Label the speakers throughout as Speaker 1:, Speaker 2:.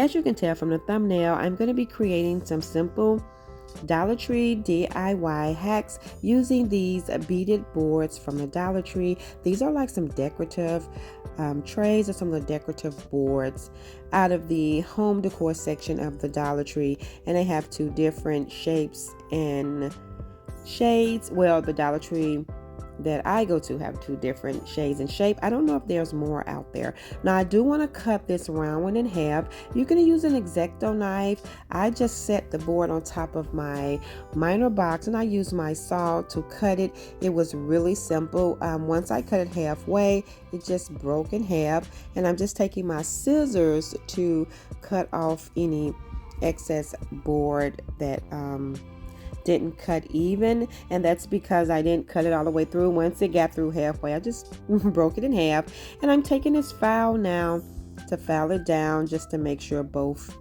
Speaker 1: As you can tell from the thumbnail, I'm going to be creating some simple Dollar Tree DIY hacks using these beaded boards from the Dollar Tree. These are like some decorative trays or some of the decorative boards out of the home decor section of the Dollar Tree, and they have two different shapes and shades. Well, the Dollar Tree that I go to have two different shades and shape. I don't know if there's more out there. Now I do want to cut this round one in half. You can use an X-Acto knife. I just set the board on top of my minor box and I used my saw to cut it. It was really simple. Once I cut it halfway, it just broke in half, and I'm just taking my scissors to cut off any excess board that didn't cut even, and that's because I didn't cut it all the way through. Once it got through halfway, I just broke it in half, and I'm taking this file now to file it down just to make sure both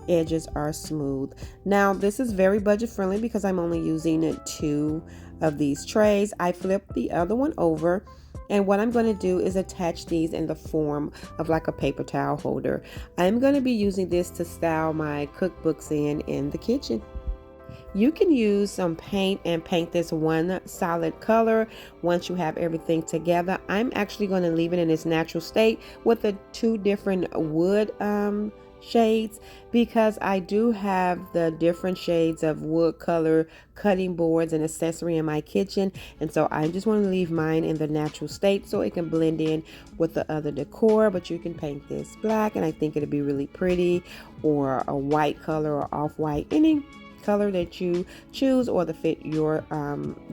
Speaker 1: edges are smooth. Now this is very budget friendly because I'm only using 2 of these trays. I flipped the other one over, and what I'm going to do is attach these in the form of like a paper towel holder. I'm going to be using this to style my cookbooks in the kitchen. You can use some paint and paint this one solid color once you have everything together. I'm actually going to leave it in its natural state with the 2 different wood shades, because I do have the different shades of wood color cutting boards and accessory in my kitchen, and so I just want to leave mine in the natural state so it can blend in with the other decor. But you can paint this black, and I think it'll be really pretty, or a white color or off-white, any color that you choose or to fit your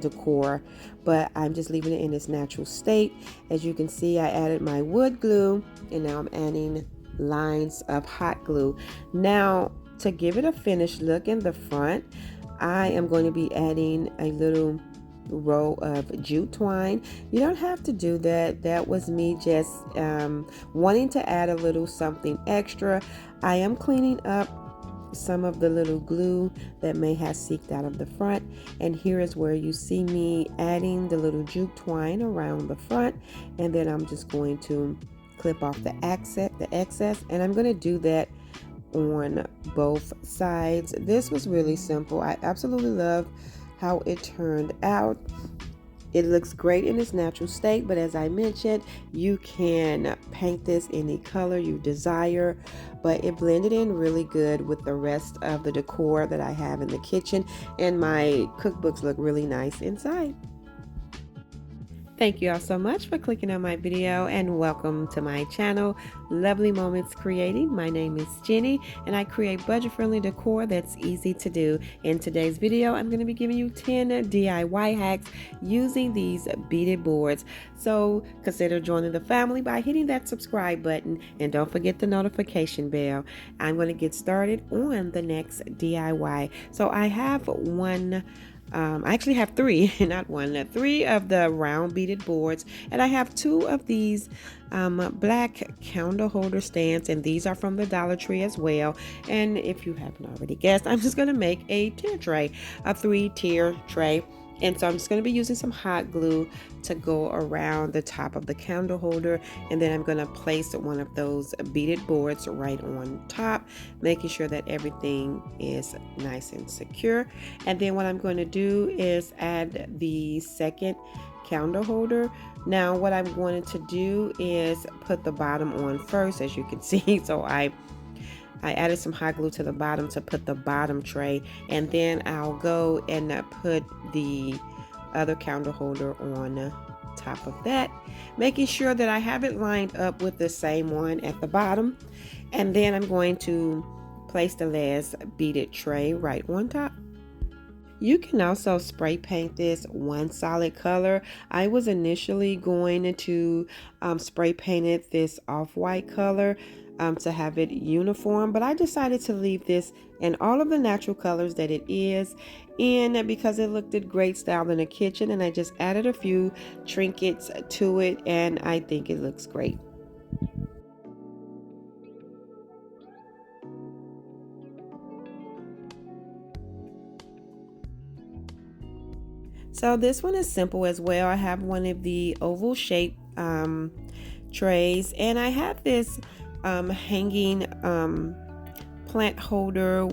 Speaker 1: decor. But I'm just leaving it in its natural state. As you can see, I added my wood glue, and now I'm adding lines of hot glue. Now to give it a finished look in the front, I am going to be adding a little row of jute twine. You don't have to do that. That was me just wanting to add a little something extra. I am cleaning up some of the little glue that may have seeped out of the front, and here is where you see me adding the little jute twine around the front, and then I'm just going to clip off the excess, and I'm going to do that on both sides. This was really simple. I absolutely love how it turned out. It looks great in its natural state, but as I mentioned, you can paint this any color you desire, but it blended in really good with the rest of the decor that I have in the kitchen, and my cookbooks look really nice inside. Thank you all so much for clicking on my video, and welcome to my channel, Lovely Moments Creating. My name is Jenny, and I create budget-friendly decor that's easy to do. In today's video, I'm going to be giving you 10 DIY hacks using these beaded boards. So consider joining the family by hitting that subscribe button, and don't forget the notification bell. I'm going to get started on the next DIY. So I have I actually have 3, not 1, 3 of the round beaded boards, and I have 2 of these black candle holder stands, and these are from the Dollar Tree as well. And if you haven't already guessed, I'm just going to make a tier tray, a 3-tier tray. And so I'm just going to be using some hot glue to go around the top of the candle holder, and then I'm going to place one of those beaded boards right on top, making sure that everything is nice and secure. And then what I'm going to do is add the second candle holder. Now what I'm going to do is put the bottom on first, as you can see. So I added some hot glue to the bottom to put the bottom tray, and then I'll go and put the other candle holder on top of that, making sure that I have it lined up with the same one at the bottom. And then I'm going to place the last beaded tray right on top. You can also spray paint this one solid color. I was initially going to spray paint it this off-white color to have it uniform, but I decided to leave this in all of the natural colors that it is in, because it looked great style in the kitchen, and I just added a few trinkets to it, and I think it looks great. So this one is simple as well. I have one of the oval shaped trays, and I have this hanging plant holder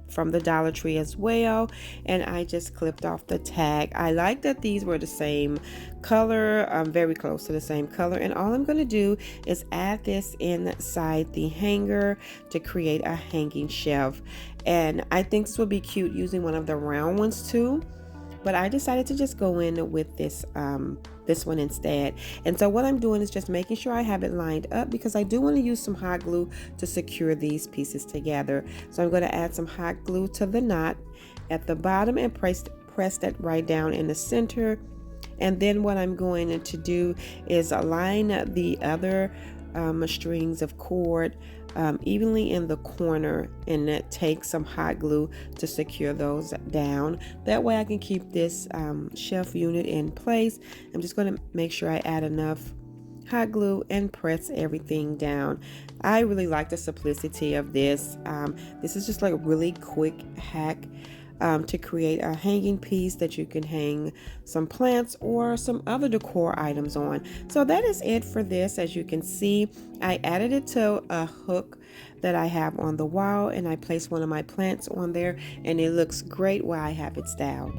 Speaker 1: from the Dollar Tree as well, and I just clipped off the tag. I like that these were the same color, very close to the same color, and all I'm going to do is add this inside the hanger to create a hanging shelf. And I think this would be cute using one of the round ones too, but I decided to just go in with this one instead. And so what I'm doing is just making sure I have it lined up, because I do want to use some hot glue to secure these pieces together. So I'm going to add some hot glue to the knot at the bottom and press that right down in the center. And then what I'm going to do is align the other strings of cord evenly in the corner, and take some hot glue to secure those down. That way I can keep this shelf unit in place. I'm just going to make sure I add enough hot glue and press everything down. I really like the simplicity of this. This is just like a really quick hack to create a hanging piece that you can hang some plants or some other decor items on. So that is it for this. As you can see, I added it to a hook that I have on the wall, and I placed one of my plants on there, and it looks great while I have it styled.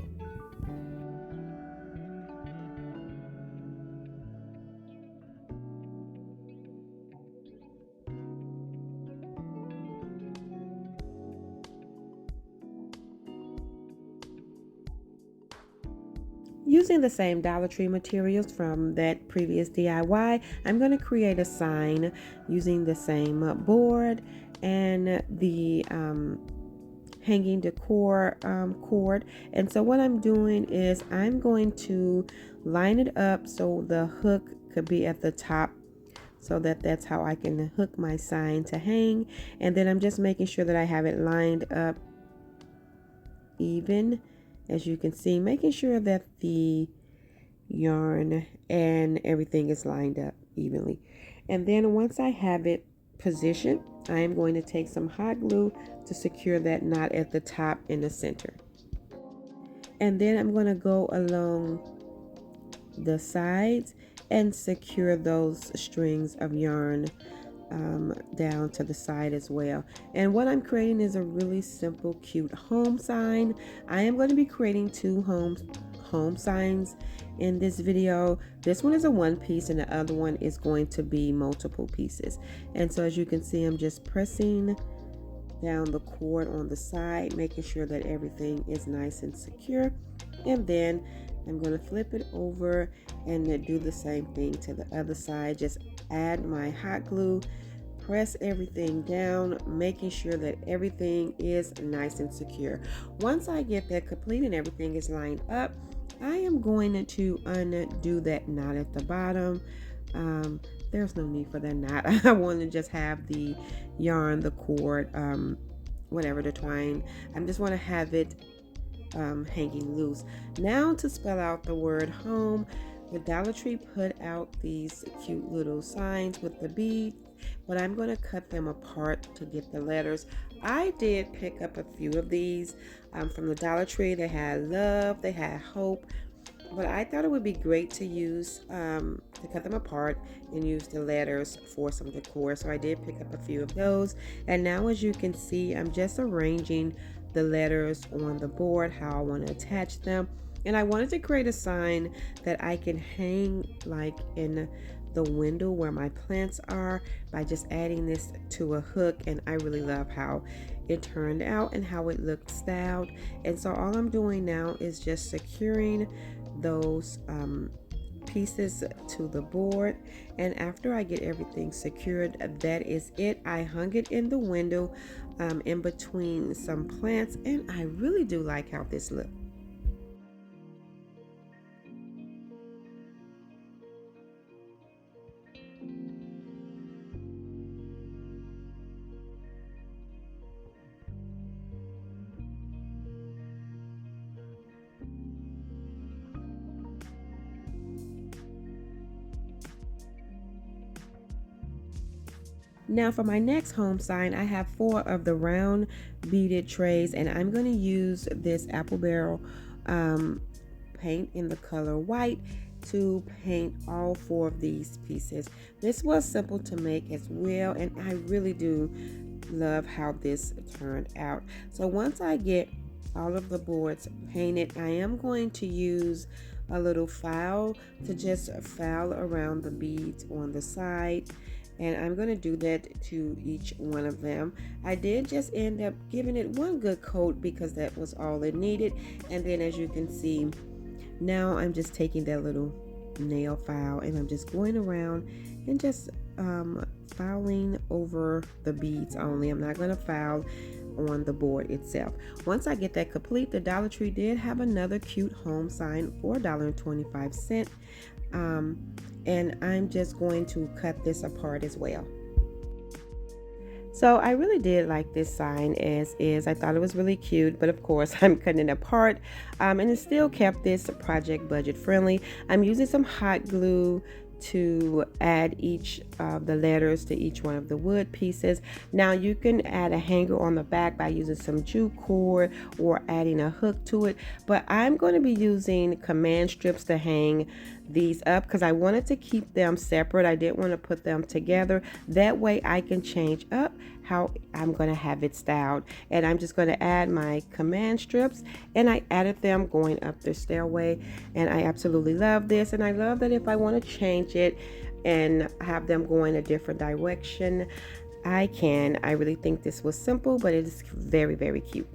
Speaker 1: Using the same Dollar Tree materials from that previous DIY, I'm going to create a sign using the same board and the hanging decor cord. And so what I'm doing is I'm going to line it up so the hook could be at the top, so that's how I can hook my sign to hang. And then I'm just making sure that I have it lined up even, as you can see, making sure that the yarn and everything is lined up evenly. And then once I have it positioned, I am going to take some hot glue to secure that knot at the top in the center. And then I'm going to go along the sides and secure those strings of yarn down to the side as well. And what I'm creating is a really simple, cute home sign. I am going to be creating two home signs in this video. This one is a one piece and the other one is going to be multiple pieces. And so as you can see, I'm just pressing down the cord on the side, making sure that everything is nice and secure. And then I'm going to flip it over and do the same thing to the other side. Just add my hot glue, press everything down, making sure that everything is nice and secure. Once I get that complete and everything is lined up, I am going to undo that knot at the bottom. There's no need for that knot. I want to just have the yarn, the cord, whatever, the twine. I just want to have it hanging loose. Now to spell out the word home, the Dollar Tree put out these cute little signs with the bead, but I'm going to cut them apart to get the letters. I did pick up a few of these from the Dollar Tree. They had love, they had hope, but I thought it would be great to use to cut them apart and use the letters for some decor. So I did pick up a few of those, and now as you can see, I'm just arranging the letters on the board how I want to attach them. And I wanted to create a sign that I can hang like in the window where my plants are by just adding this to a hook, and I really love how it turned out and how it looked styled. And so all I'm doing now is just securing those pieces to the board, and after I get everything secured, that is it. I hung it in the window in between some plants, and I really do like how this looks. Now for my next home sign, I have 4 of the round beaded trays, and I'm going to use this apple barrel paint in the color white to paint all 4 of these pieces. This was simple to make as well, and I really do love how this turned out. So once I get all of the boards painted, I am going to use a little file to just file around the beads on the side, and I'm going to do that to each one of them. I did just end up giving it one good coat because that was all it needed. And then as you can see, now I'm just taking that little nail file and I'm just going around and just filing over the beads only. I'm not going to file on the board itself. Once I get that complete, the Dollar Tree did have another cute home sign for $1.25. And I'm just going to cut this apart as well. So I really did like this sign as is. I thought it was really cute, but of course I'm cutting it apart, and it still kept this project budget friendly. I'm using some hot glue to add each of the letters to each one of the wood pieces. Now you can add a hanger on the back by using some jute cord or adding a hook to it, but I'm going to be using command strips to hang these up because I wanted to keep them separate. I didn't want to put them together. That way I can change up how I'm going to have it styled. And I'm just going to add my command strips, and I added them going up the stairway, and I absolutely love this. And I love that if I want to change it and have them going a different direction, I can. I really think this was simple, but it is very, very cute.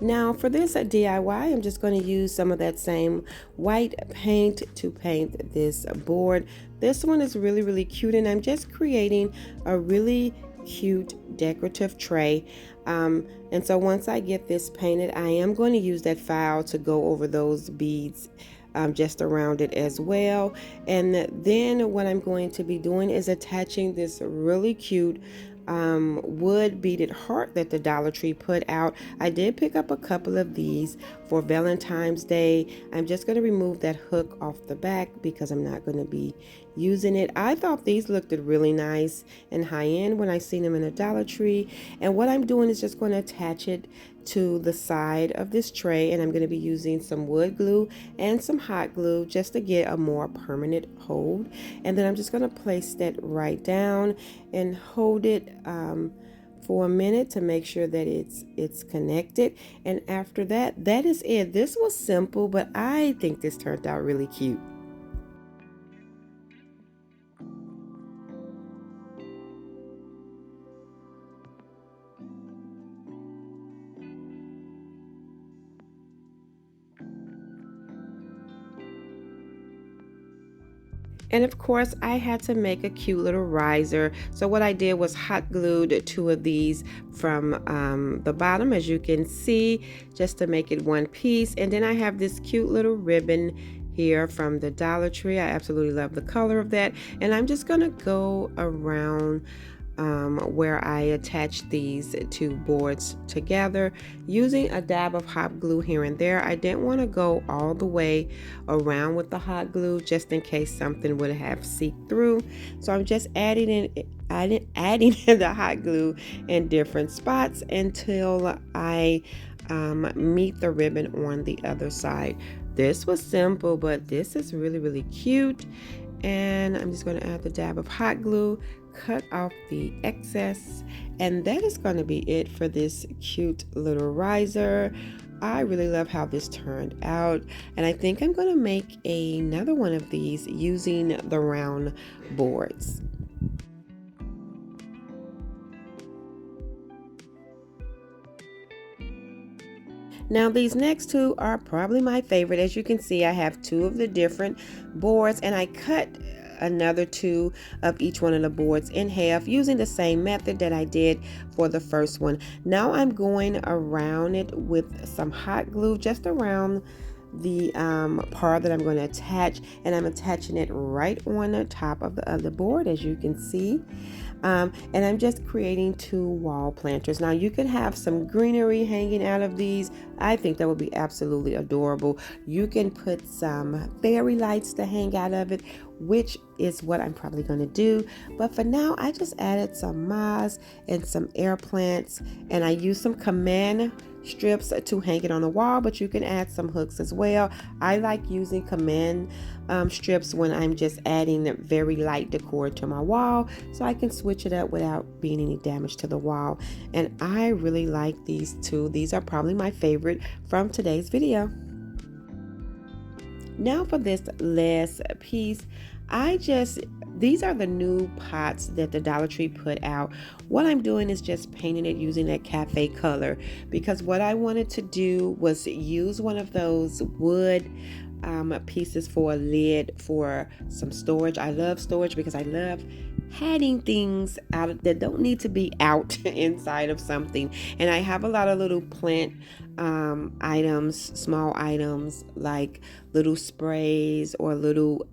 Speaker 1: Now for this DIY, I'm just going to use some of that same white paint to paint this board. This one is really, really cute, and I'm just creating a really cute decorative tray. And so once I get this painted, I am going to use that file to go over those beads just around it as well. And then what I'm going to be doing is attaching this really cute wood beaded heart that the Dollar Tree put out. I did pick up a couple of these for Valentine's Day. I'm just going to remove that hook off the back because I'm not going to be using it. I thought these looked really nice and high-end when I seen them in a Dollar Tree, and what I'm doing is just going to attach it to the side of this tray, and I'm going to be using some wood glue and some hot glue just to get a more permanent hold. And then I'm just going to place that right down and hold it for a minute to make sure that it's connected. And after that, that is it. This was simple, but I think this turned out really cute. And of course, I had to make a cute little riser. So what I did was hot glued 2 of these from the bottom, as you can see, just to make it one piece. And then I have this cute little ribbon here from the Dollar Tree. I absolutely love the color of that. And I'm just gonna go around where I attach these 2 boards together using a dab of hot glue here and there. I didn't want to go all the way around with the hot glue just in case something would have seeped through. So I'm just adding in the hot glue in different spots until I meet the ribbon on the other side. This was simple, but this is really, really cute. And I'm just going to add the dab of hot glue, cut off the excess, and that is going to be it for this cute little riser. I really love how this turned out, and I think I'm going to make another one of these using the round boards. Now these next 2 are probably my favorite. As you can see, I have 2 of the different boards, and I cut another 2 of each one of the boards in half using the same method that I did for the first one. Now I'm going around it with some hot glue just around the part that I'm going to attach, and I'm attaching it right on the top of the other board, as you can see. And I'm just creating 2 wall planters. Now you could have some greenery hanging out of these. I think that would be absolutely adorable. You can put some fairy lights to hang out of it, which is what I'm probably going to do. But for now, I just added some moss and some air plants, and I used some command strips to hang it on the wall, but you can add some hooks as well. I like using command strips when I'm just adding very light decor to my wall, so I can switch it up without being any damage to the wall. And I really like these two. These are probably my favorite from today's video. Now for this last piece, these are the new pots that the Dollar Tree put out. What I'm doing is just painting it using that cafe color, because what I wanted to do was use one of those wood pieces for a lid for some storage. I love storage because I love hiding things out that don't need to be out inside of something. And I have a lot of little plant items, small items like little sprays or little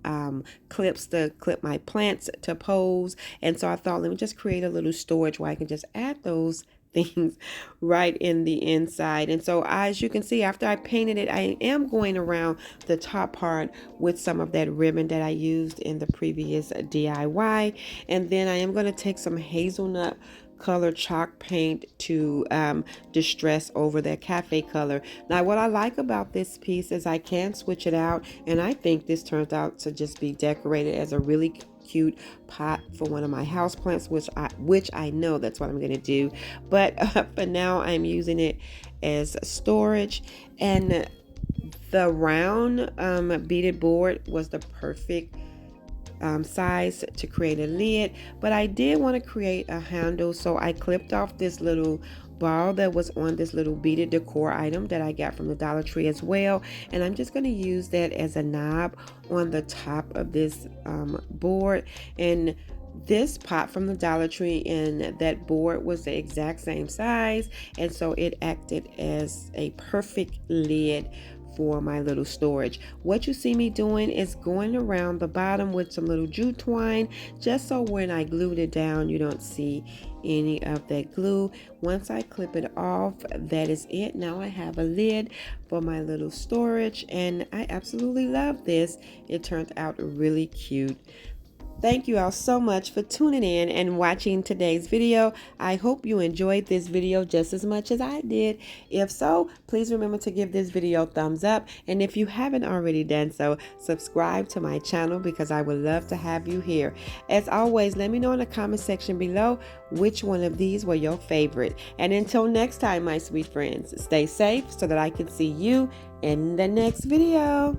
Speaker 1: clips to clip my plants to pose. And so I thought, let me just create a little storage where I can just add those things right in the inside. And so as you can see, after I painted it, I am going around the top part with some of that ribbon that I used in the previous DIY. And then I am going to take some hazelnut color chalk paint to distress over that cafe color. Now what I like about this piece is I can switch it out, and I think this turns out to just be decorated as a really cute pot for one of my house plants, which I know that's what I'm going to do. But for now I'm using it as storage, and the round beaded board was the perfect size to create a lid. But I did want to create a handle, so I clipped off this little ball that was on this little beaded decor item that I got from the Dollar Tree as well, and I'm just going to use that as a knob on the top of this board. And this pot from the Dollar Tree and that board was the exact same size, and so it acted as a perfect lid for my little storage. What you see me doing is going around the bottom with some little jute twine, just so when I glued it down you don't see any of that glue. Once I clip it off, that is it. Now I have a lid for my little storage, and I absolutely love this. It turned out really cute. Thank you all so much for tuning in and watching today's video. I hope you enjoyed this video just as much as I did. If so, please remember to give this video a thumbs up. And if you haven't already done so, subscribe to my channel, because I would love to have you here. As always, let me know in the comment section below which one of these were your favorite. And until next time, my sweet friends, stay safe so that I can see you in the next video.